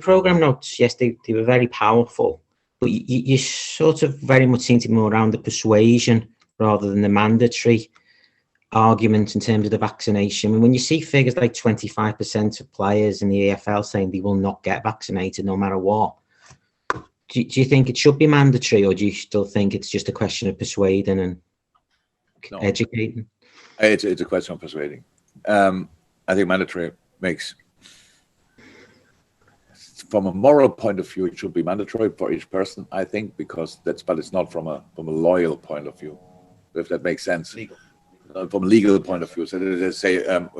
programme notes, yes, they were very powerful, but you sort of very much seem to be more around the persuasion rather than the mandatory argument in terms of the vaccination. And when you see figures like 25% of players in the EFL saying they will not get vaccinated no matter what, do you think it should be mandatory, or do you still think it's just a question of persuading and educating? It's a question of persuading. I think mandatory makes, from a moral point of view, it should be mandatory for each person, I think, because but it's not from a loyal point of view, if that makes sense. Legal. From a legal point of view, so they say,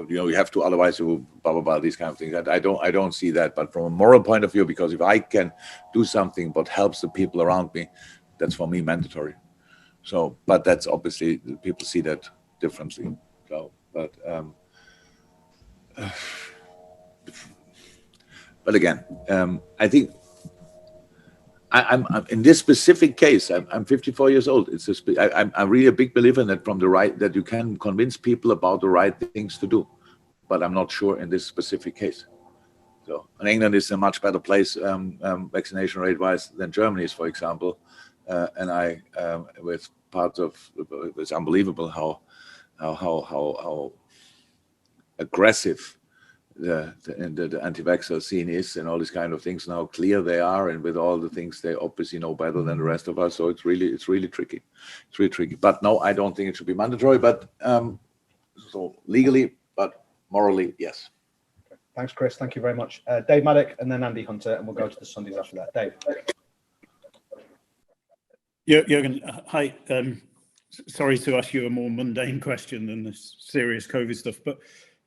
you have to, otherwise you blah blah blah, these kind of things. I don't see that. But from a moral point of view, because if I can do something but helps the people around me, that's for me mandatory. So, but that's obviously people see that differently. So, but again, I think I'm in this specific case. I'm 54 years old. I'm really a big believer in that that you can convince people about the right things to do, but I'm not sure in this specific case. So, and England is a much better place vaccination rate wise than Germany is, for example. And with part of it's unbelievable how aggressive the anti-vaxxer scene is, and all these kind of things, and how clear they are, and with all the things they obviously know better than the rest of us. So it's really tricky. It's really tricky. But no, I don't think it should be mandatory. But so legally, but morally, yes. Okay. Thanks, Chris. Thank you very much, Dave Maddock, and then Andy Hunter, and we'll go to the Sundays after that. Dave. Jürgen, hi. Sorry to ask you a more mundane question than this serious COVID stuff, but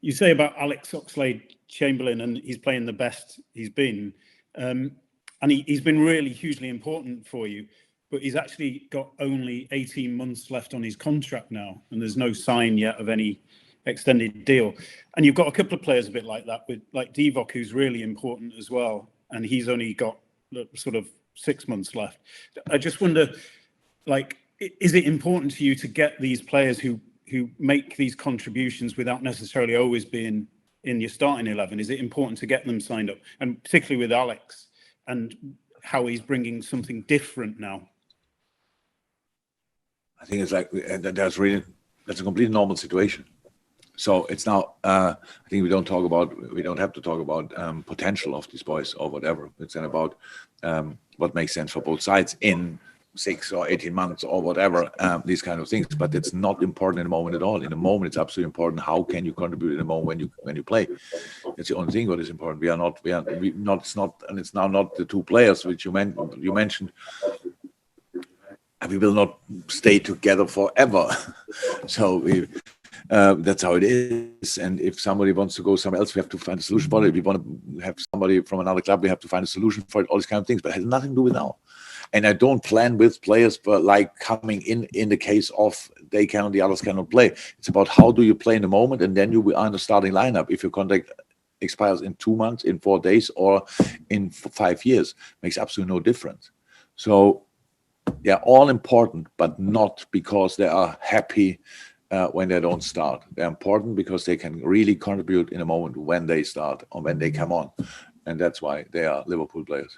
you say about Alex Oxlade-Chamberlain, and he's playing the best he's been, and he's been really hugely important for you, but he's actually got only 18 months left on his contract now, and there's no sign yet of any extended deal. And you've got a couple of players a bit like that, with like Divock, who's really important as well, and he's only got sort of 6 months left. I just wonder, like, is it important to you to get these players who make these contributions without necessarily always being in your starting 11? Is it important to get them signed up? And particularly with Alex and how he's bringing something different now. I think it's like, that's a completely normal situation. So it's now, I think we don't have to talk about potential of these boys or whatever. It's then about what makes sense for both sides in 6 or 18 months or whatever, these kind of things. But it's not important in the moment at all. In the moment, it's absolutely important. How can you contribute in the moment when you play? It's the only thing what is important. It's now not the two players which you mentioned. We will not stay together forever. So that's how it is. And if somebody wants to go somewhere else, we have to find a solution for it. If we want to have somebody from another club, we have to find a solution for it. All these kind of things, but it has nothing to do with now. And I don't plan with players, but like coming in the case of they can, the others cannot play. It's about how do you play in the moment, and then you are in the starting lineup. If your contract expires in 2 months, in 4 days, or in 5 years, makes absolutely no difference. So they're all important, but not because they are happy when they don't start. They're important because they can really contribute in a moment when they start or when they come on. And that's why they are Liverpool players.